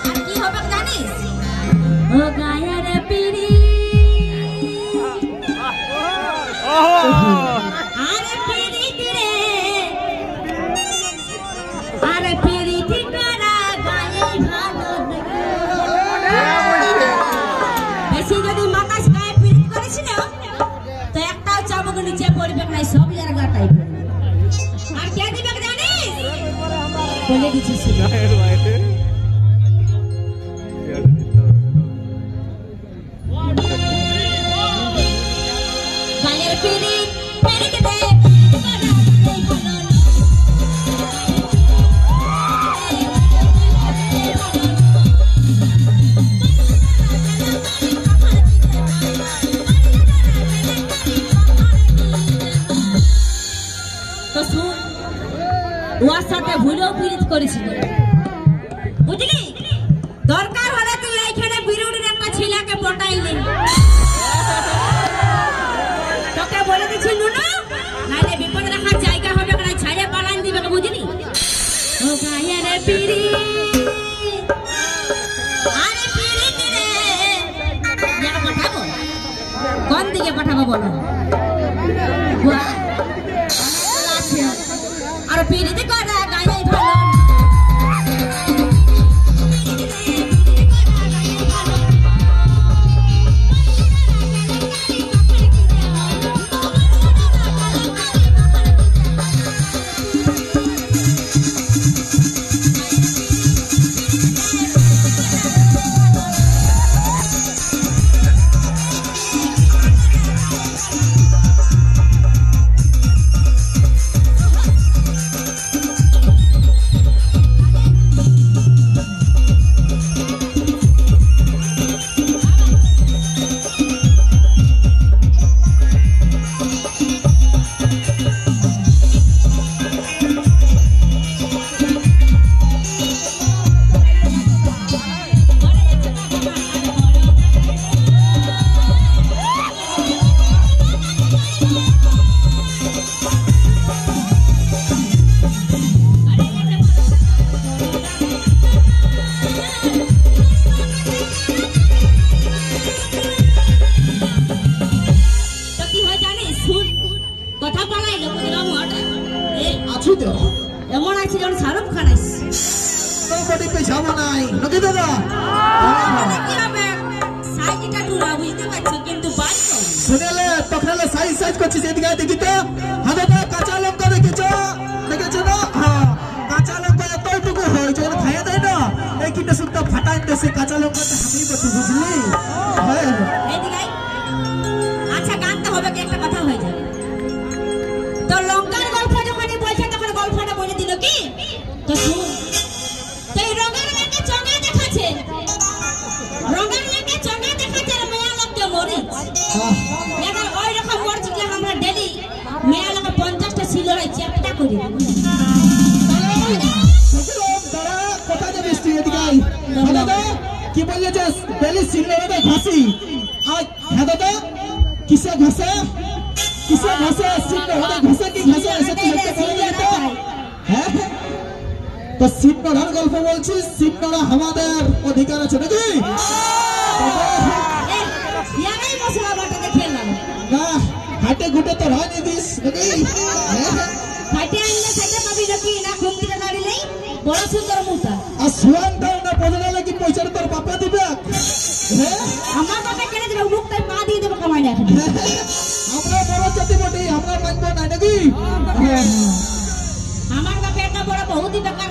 আর কি হবে জানিস? ও গায়ের পিড়ি আরে পিড়ি রে আরে পিড়ি ঠিকানা গায়ে ভালো বেশি যদি মাকাশ গায়ে পিড়ি করিস না তো একটাও চাবুক নিচে পড়বে না, সব এর গাটাই পড়বে। আর কে দিবে জানিস? বলে দিছিস গায়ের পিড়ি পিড়ি দে তো শুন, ওর সাথে ভুলেও পীড়িত করেছিল, বুঝলি? দরকার হলে তুই এইখানে বিরুড়ির একটা ছেলেকে পটাইলি, তোকে বলে দিছিল না, নাইলে বিপদে রাখার জায়গা হবে না, ছাড়ে পালান দিবে, বুঝলি? ও গায়ের পিড়ি আরে পিড়ি রে পাঠাবো, কোন দিকে পাঠাবো বলো? আর পিড়িতে করা গায়ে ভালো এমন আছে যেমন শাহরুখ খান কিন্তু সাইজ সাইজ করছিস, এদিকে দেখি তো হাতে কাঁচা লঙ্কা দেখেছ, দেখেছো না? কাঁচা লঙ্কা এতটুকু হয় যখন খাইয়ে দেয় না, এই কিনা শুদ্ধ ফাটাই দেশে কাঁচা লঙ্কাতে হাঁপিয়ে করতে, বুঝলি? আচ্ছা গানটা হবে কি একটা কথা হয়ে যাবে। তো লঙ্কার গল্প যখন বলছে তখন গল্পটা বলে দিল কি? তো শুন, তো এই রঙের লাগে চঙ্গা দেখাচ্ছে, রঙের লাগে চঙ্গা দেখাচ্ছে আর মেয়া লাগতে মরিচ, এবার ওই রকম মরিচ কি আমরা ডেলি মেয়া লাগে 50টা সিলোরাই চ্যাপটা করি। কোথায় যাবিস তুই? এদিকে কি বলছিস? ডেলি সিলোরাতে ঘাসি আর হ্যাঁ দাদা কিসে ঘাসে, কিসে ঘাসে? সিলোরাতে ঘাসে কি ঘাসে? হ্যাঁ, তো সিট নড়ার গল্প বলছিস? সিট নড়া আমাদের অধিকার আছে নাকি? হাটে ঘুটে তো হয়নি দিস নাকি? হাটে আনলে সেটা পাবি নাকি? না খুঁটিতে দাঁড়িলেই বড় সুন্দর মুটা আর সুয়ান দাও না বদলে লাগি পয়সা তোর বাপা দিবে? আমার বাপা কেনে দেবে? মুখটাই পা দিয়ে দেবে কামাই না। আমরা বড় জাতি বটে, আমরা মানব না নাকি? আমার বাপা একটা বড় বহুত টাকা